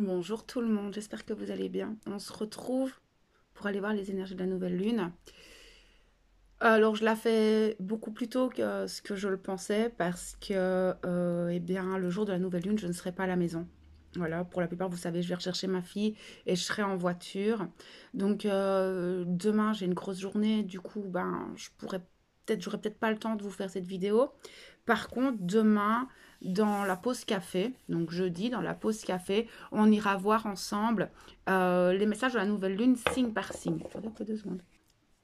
Bonjour tout le monde, j'espère que vous allez bien. On se retrouve pour aller voir les énergies de la nouvelle lune. Alors je la fais beaucoup plus tôt que ce que je le pensais parce que eh bien, le jour de la nouvelle lune, je ne serai pas à la maison. Voilà, pour la plupart, vous savez, je vais rechercher ma fille et je serai en voiture. Donc demain, j'ai une grosse journée, du coup, ben, j'aurai peut-être pas le temps de vous faire cette vidéo. Par contre, demain, dans la pause café, donc jeudi, dans la pause café, on ira voir ensemble les messages de la nouvelle lune signe par signe. Attendez un peu 2 secondes.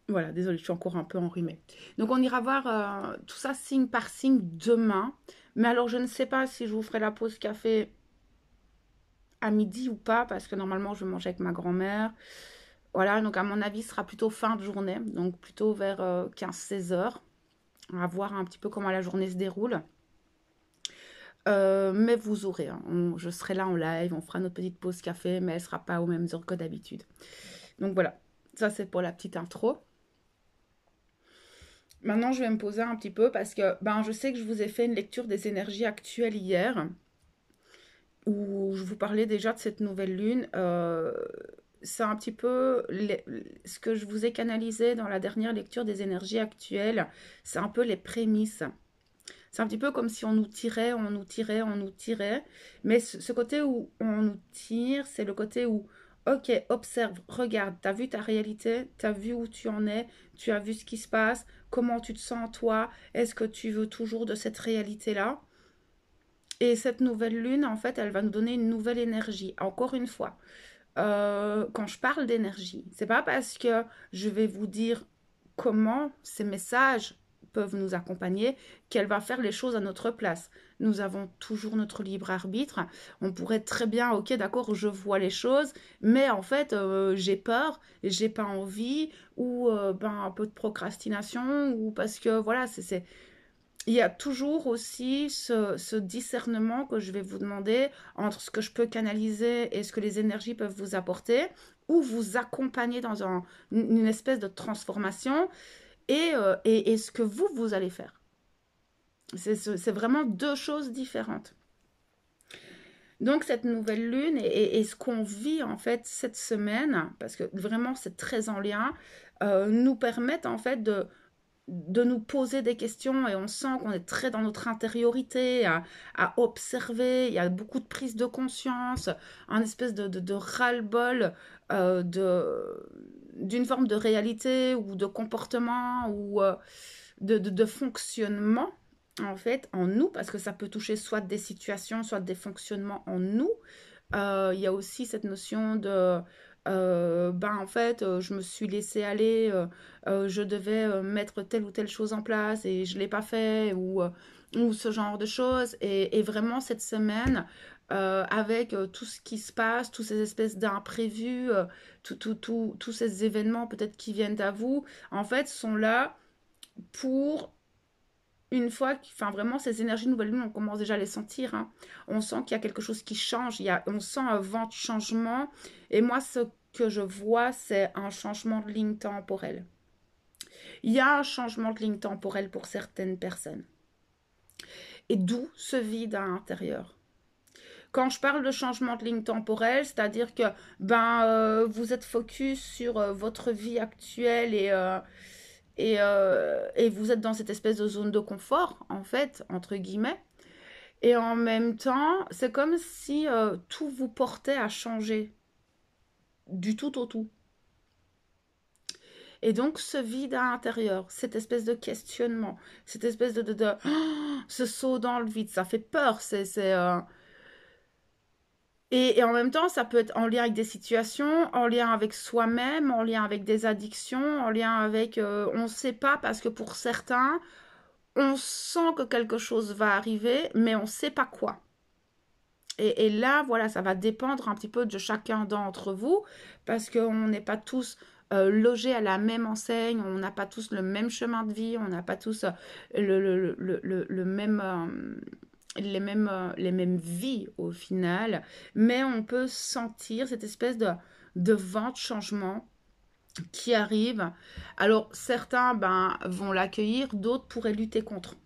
Voilà, désolée, je suis encore un peu enrhumée. Donc on ira voir tout ça signe par signe demain. Mais alors je ne sais pas si je vous ferai la pause café à midi ou pas, parce que normalement je vais manger avec ma grand-mère. Voilà, donc à mon avis, ce sera plutôt fin de journée, donc plutôt vers 15-16 heures. On va voir un petit peu comment la journée se déroule. Mais vous aurez, hein, je serai là en live, on fera notre petite pause café, mais elle sera pas aux mêmes heures que d'habitude. Donc voilà, ça c'est pour la petite intro. Maintenant, je vais me poser un petit peu parce que ben, je sais que je vous ai fait une lecture des énergies actuelles hier, où je vous parlais déjà de cette nouvelle lune. C'est un petit peu ce que je vous ai canalisé dans la dernière lecture des énergies actuelles. C'est un peu les prémices. C'est un petit peu comme si on nous tirait, on nous tirait, on nous tirait. Mais ce côté où on nous tire, c'est le côté où, ok, observe, regarde, t'as vu ta réalité, t'as vu où tu en es, tu as vu ce qui se passe, comment tu te sens toi, est-ce que tu veux toujours de cette réalité-là? Et cette nouvelle lune, en fait, elle va nous donner une nouvelle énergie. Encore une fois, quand je parle d'énergie, c'est pas parce que je vais vous dire comment ces messages peuvent nous accompagner qu'elle va faire les choses à notre place. Nous avons toujours notre libre arbitre. On pourrait très bien, ok, d'accord, je vois les choses, mais en fait, j'ai peur, j'ai pas envie, ou ben, un peu de procrastination, ou parce que voilà, il y a toujours aussi ce discernement que je vais vous demander entre ce que je peux canaliser et ce que les énergies peuvent vous apporter, ou vous accompagner dans une espèce de transformation et ce que vous allez faire. C'est vraiment deux choses différentes. Donc cette nouvelle lune et ce qu'on vit en fait cette semaine, parce que vraiment c'est très en lien, nous permettent en fait de nous poser des questions et on sent qu'on est très dans notre intériorité, à observer, il y a beaucoup de prise de conscience, un espèce de ras-le-bol d'une forme de réalité ou de comportement ou de fonctionnement en fait en nous, parce que ça peut toucher soit des situations, soit des fonctionnements en nous. Il y a aussi cette notion de ben en fait je me suis laissée aller, je devais mettre telle ou telle chose en place et je ne l'ai pas fait, ou ce genre de choses, et vraiment cette semaine avec tout ce qui se passe, toutes ces espèces d'imprévus, tous ces événements peut-être qui viennent à vous, en fait sont là pour une fois, enfin vraiment, ces énergies nouvelles lunes, on commence déjà à les sentir, hein. On sent qu'il y a quelque chose qui change, on sent un vent de changement. Et moi, ce que je vois, c'est un changement de ligne temporelle. Il y a un changement de ligne temporelle pour certaines personnes. Et d'où ce vide à l'intérieur. Quand je parle de changement de ligne temporelle, c'est-à-dire que ben, vous êtes focus sur votre vie actuelle et vous êtes dans cette espèce de zone de confort, en fait, entre guillemets. Et en même temps, c'est comme si tout vous portait à changer du tout au tout. Et donc, ce vide à l'intérieur, cette espèce de questionnement, cette espèce ce saut dans le vide, ça fait peur. Et en même temps, ça peut être en lien avec des situations, en lien avec soi-même, en lien avec des addictions, en lien avec... on ne sait pas, parce que pour certains, on sent que quelque chose va arriver, mais on ne sait pas quoi. Et là, voilà, ça va dépendre un petit peu de chacun d'entre vous, parce qu'on n'est pas tous logés à la même enseigne, on n'a pas tous le même chemin de vie, on n'a pas tous le même, les mêmes vies au final, mais on peut sentir cette espèce de vent de changement qui arrive. Alors certains ben, vont l'accueillir, d'autres pourraient lutter contre.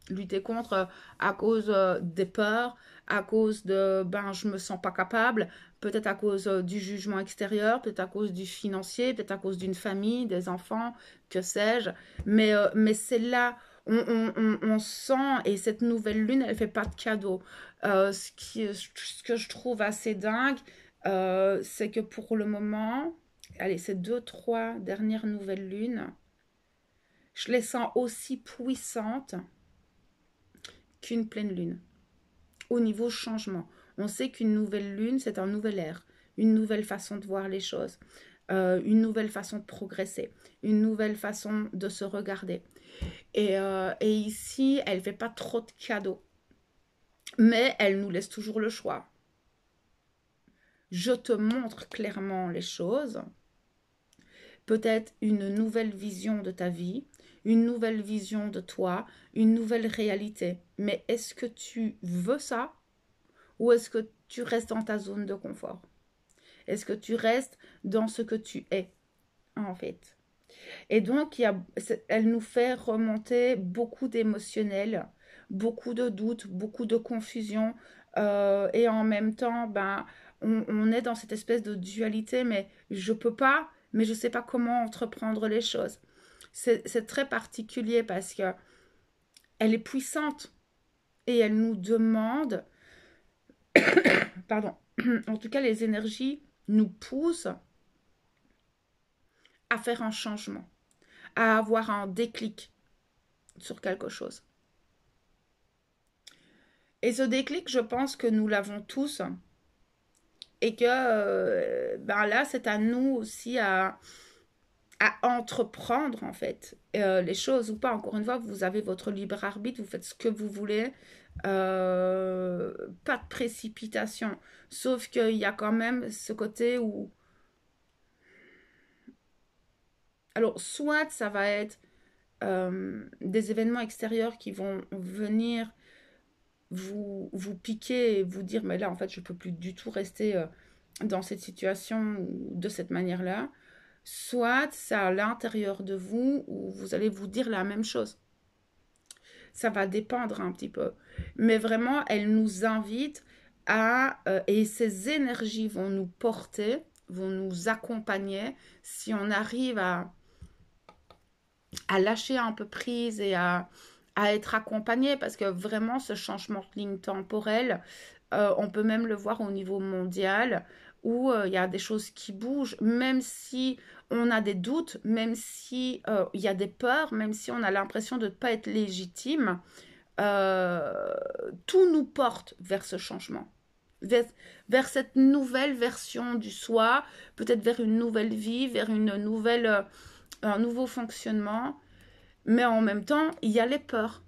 lutter contre à cause des peurs, à cause de ben je me sens pas capable, peut-être à cause du jugement extérieur, peut-être à cause du financier, peut-être à cause d'une famille, des enfants, que sais-je. Mais c'est là, on sent, et cette nouvelle lune, elle fait pas de cadeau. Ce que je trouve assez dingue, c'est que pour le moment, allez, ces deux, trois dernières nouvelles lunes, je les sens aussi puissantes qu'une pleine lune. Au niveau changement, on sait qu'une nouvelle lune, c'est un nouvel ère, une nouvelle façon de voir les choses, une nouvelle façon de progresser, une nouvelle façon de se regarder. Et ici, elle ne fait pas trop de cadeaux, mais elle nous laisse toujours le choix. Je te montre clairement les choses, peut-être une nouvelle vision de ta vie, une nouvelle vision de toi, une nouvelle réalité. Mais est-ce que tu veux ça ou est-ce que tu restes dans ta zone de confort? Est-ce que tu restes dans ce que tu es, en fait? Et donc, elle nous fait remonter beaucoup d'émotionnel, beaucoup de doutes, beaucoup de confusion. Et en même temps, ben, on est dans cette espèce de dualité, mais je peux pas, mais je sais pas comment entreprendre les choses. C'est très particulier parce que elle est puissante et elle nous demande, pardon, en tout cas les énergies nous poussent à faire un changement, à avoir un déclic sur quelque chose. Et ce déclic, je pense que nous l'avons tous et que ben là, c'est à nous aussi à entreprendre en fait les choses ou pas. Encore une fois, vous avez votre libre arbitre, vous faites ce que vous voulez. Pas de précipitation. Sauf qu'il y a quand même ce côté où... Alors, soit ça va être des événements extérieurs qui vont venir vous piquer et vous dire, mais là, en fait, je ne peux plus du tout rester dans cette situation ou de cette manière-là. Soit c'est à l'intérieur de vous où vous allez vous dire la même chose. Ça va dépendre un petit peu. Mais vraiment, elle nous invite à... et ces énergies vont nous porter, vont nous accompagner si on arrive à lâcher un peu prise et à être accompagné parce que vraiment ce changement de ligne temporelle, on peut même le voir au niveau mondial où il y a des choses qui bougent, même si on a des doutes, même si il y a des peurs, même si on a l'impression de ne pas être légitime, tout nous porte vers ce changement. Vers cette nouvelle version du soi, peut-être vers une nouvelle vie, vers une nouvelle, un nouveau fonctionnement, mais en même temps, il y a les peurs.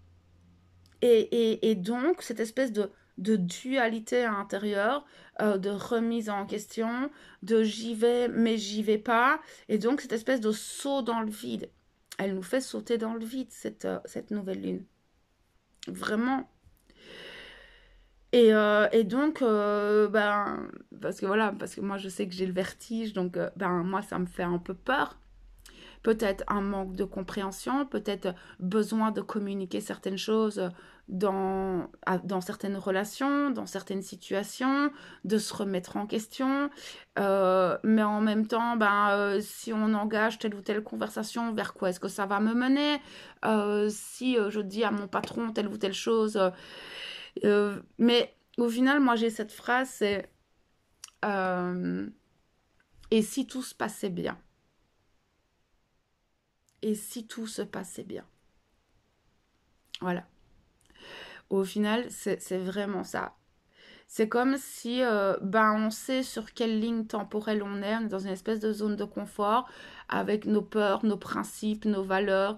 Et donc, cette espèce de dualité intérieure, de remise en question, de j'y vais, mais j'y vais pas. Et donc, cette espèce de saut dans le vide. Elle nous fait sauter dans le vide, cette nouvelle lune. Vraiment. Et donc, ben, parce que voilà, parce que moi, je sais que j'ai le vertige, donc, ben, moi, ça me fait un peu peur. Peut-être un manque de compréhension, peut-être besoin de communiquer certaines choses dans certaines relations, dans certaines situations, de se remettre en question. Mais en même temps, ben, si on engage telle ou telle conversation, vers quoi est-ce que ça va me mener? Si je dis à mon patron telle ou telle chose. Mais au final, moi, j'ai cette phrase, c'est euh, et si tout se passait bien? Et si tout se passait bien? Voilà. Au final, c'est vraiment ça. C'est comme si ben, on sait sur quelle ligne temporelle on est dans une espèce de zone de confort avec nos peurs, nos principes, nos valeurs,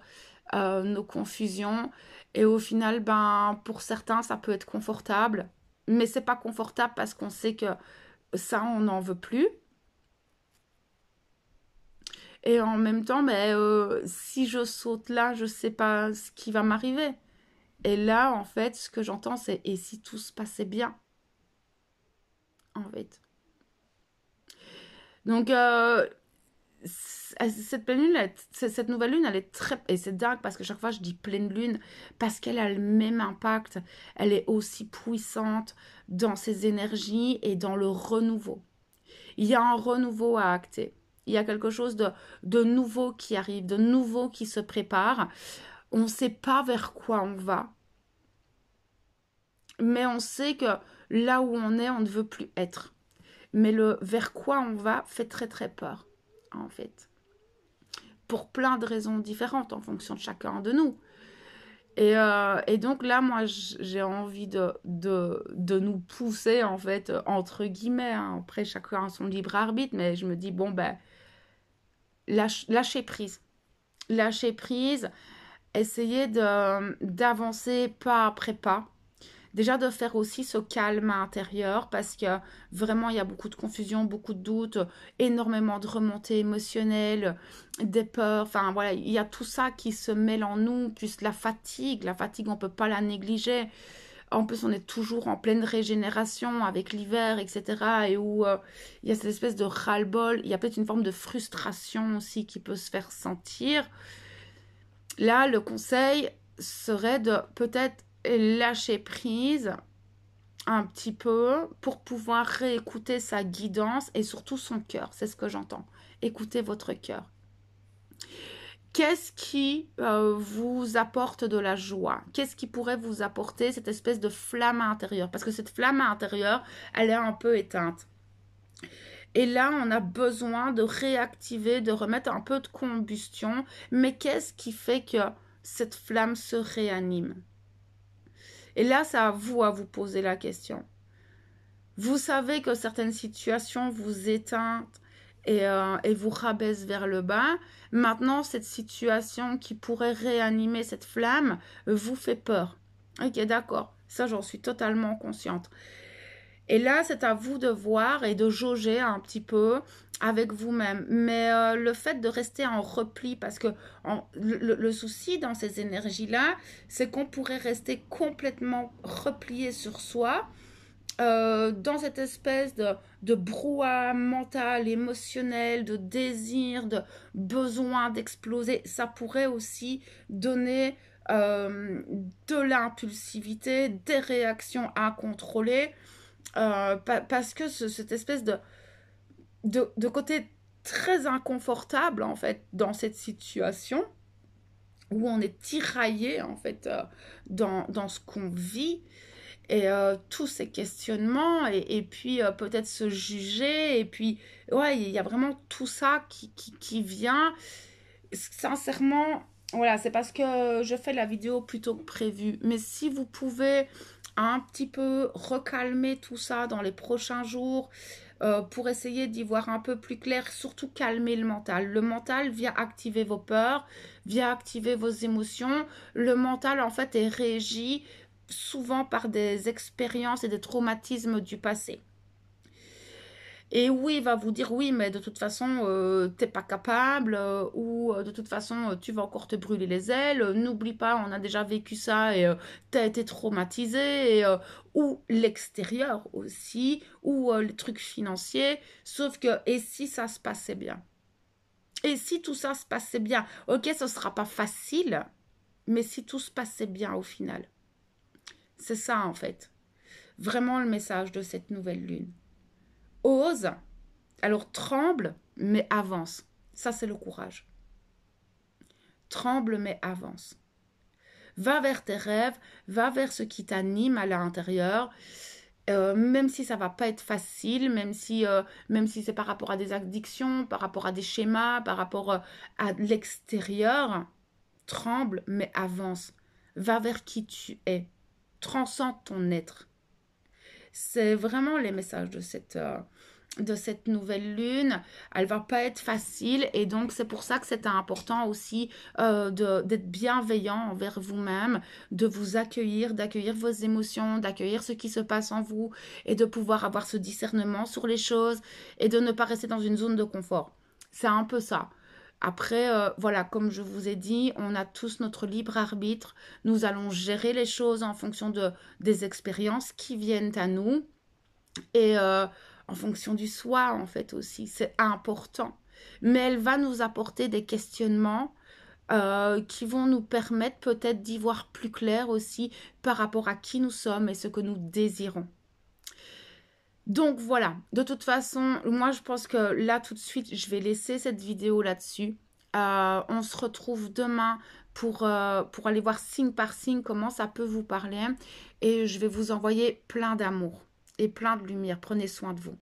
nos confusions. Et au final, ben, pour certains, ça peut être confortable, mais c'est pas confortable parce qu'on sait que ça, on n'en veut plus. Et en même temps, ben, si je saute là, je sais pas ce qui va m'arriver. Et là, en fait, ce que j'entends, c'est et si tout se passait bien, en fait. Donc, cette pleine lune, cette nouvelle lune, elle est très... Et c'est dingue parce que chaque fois je dis pleine lune, parce qu'elle a le même impact. Elle est aussi puissante dans ses énergies et dans le renouveau. Il y a un renouveau à acter. Il y a quelque chose de nouveau qui arrive, de nouveau qui se prépare. On ne sait pas vers quoi on va, mais on sait que là où on est, on ne veut plus être. Mais le vers quoi on va fait très très peur, en fait. Pour plein de raisons différentes en fonction de chacun de nous. Et donc là, moi, j'ai envie de nous pousser, en fait, entre guillemets. Hein. Après, chacun a son libre arbitre, mais je me dis, bon, ben, lâcher prise. Lâcher prise, essayer d'avancer pas après pas. Déjà de faire aussi ce calme intérieur parce que vraiment il y a beaucoup de confusion, beaucoup de doutes, énormément de remontées émotionnelles, des peurs, enfin voilà, il y a tout ça qui se mêle en nous, plus la fatigue on ne peut pas la négliger. En plus, on est toujours en pleine régénération avec l'hiver, etc. Et où il y a cette espèce de ras-le-bol, il y a peut-être une forme de frustration aussi qui peut se faire sentir. Là, le conseil serait de peut-être lâcher prise un petit peu pour pouvoir réécouter sa guidance et surtout son cœur. C'est ce que j'entends. Écoutez votre cœur. Qu'est-ce qui vous apporte de la joie? Qu'est-ce qui pourrait vous apporter cette espèce de flamme intérieure? Parce que cette flamme intérieure, elle est un peu éteinte. Et là, on a besoin de réactiver, de remettre un peu de combustion. Mais qu'est-ce qui fait que cette flamme se réanime? Et là, c'est à vous poser la question. Vous savez que certaines situations vous éteignent et vous rabaissent vers le bas. Maintenant, cette situation qui pourrait réanimer cette flamme vous fait peur. Ok, d'accord. Ça, j'en suis totalement consciente. Et là, c'est à vous de voir et de jauger un petit peu avec vous-même. Mais le fait de rester en repli, parce que le souci dans ces énergies-là, c'est qu'on pourrait rester complètement replié sur soi, dans cette espèce de brouhaha mental, émotionnel, de désir, de besoin d'exploser. Ça pourrait aussi donner de l'impulsivité, des réactions incontrôlées. Parce que cette espèce de côté très inconfortable en fait dans cette situation où on est tiraillé en fait dans ce qu'on vit et tous ces questionnements et puis peut-être se juger et puis ouais il y a vraiment tout ça qui vient sincèrement. Voilà, c'est parce que je fais la vidéo plus tôt que prévu. Mais si vous pouvez un petit peu recalmer tout ça dans les prochains jours pour essayer d'y voir un peu plus clair, surtout calmer le mental. Le mental vient activer vos peurs, vient activer vos émotions. Le mental, en fait, est régi souvent par des expériences et des traumatismes du passé. Et oui, il va vous dire oui, mais de toute façon, t'es pas capable, ou de toute façon, tu vas encore te brûler les ailes. N'oublie pas, on a déjà vécu ça et t'as été traumatisé. Ou l'extérieur aussi, ou les trucs financiers. Sauf que, et si ça se passait bien? Et si tout ça se passait bien? Ok, ce sera pas facile, mais si tout se passait bien au final. C'est ça en fait. Vraiment le message de cette nouvelle lune. Ose. Alors tremble, mais avance. Ça, c'est le courage. Tremble, mais avance. Va vers tes rêves, va vers ce qui t'anime à l'intérieur. Même si ça va pas être facile, même si c'est par rapport à des addictions, par rapport à des schémas, par rapport à l'extérieur, tremble, mais avance. Va vers qui tu es. Transcende ton être. C'est vraiment les messages de cette nouvelle lune. Elle va pas être facile et donc c'est pour ça que c'est important aussi d'être bienveillant envers vous-même, de vous accueillir, d'accueillir vos émotions, d'accueillir ce qui se passe en vous et de pouvoir avoir ce discernement sur les choses et de ne pas rester dans une zone de confort. C'est un peu ça. Après, voilà, comme je vous ai dit, on a tous notre libre arbitre. Nous allons gérer les choses en fonction des expériences qui viennent à nous et en fonction du soi, en fait, aussi. C'est important. mais elle va nous apporter des questionnements qui vont nous permettre peut-être d'y voir plus clair aussi par rapport à qui nous sommes et ce que nous désirons. Donc voilà, de toute façon, moi je pense que là tout de suite, je vais laisser cette vidéo là-dessus. On se retrouve demain pour aller voir signe par signe comment ça peut vous parler. Et je vais vous envoyer plein d'amour et plein de lumière. Prenez soin de vous.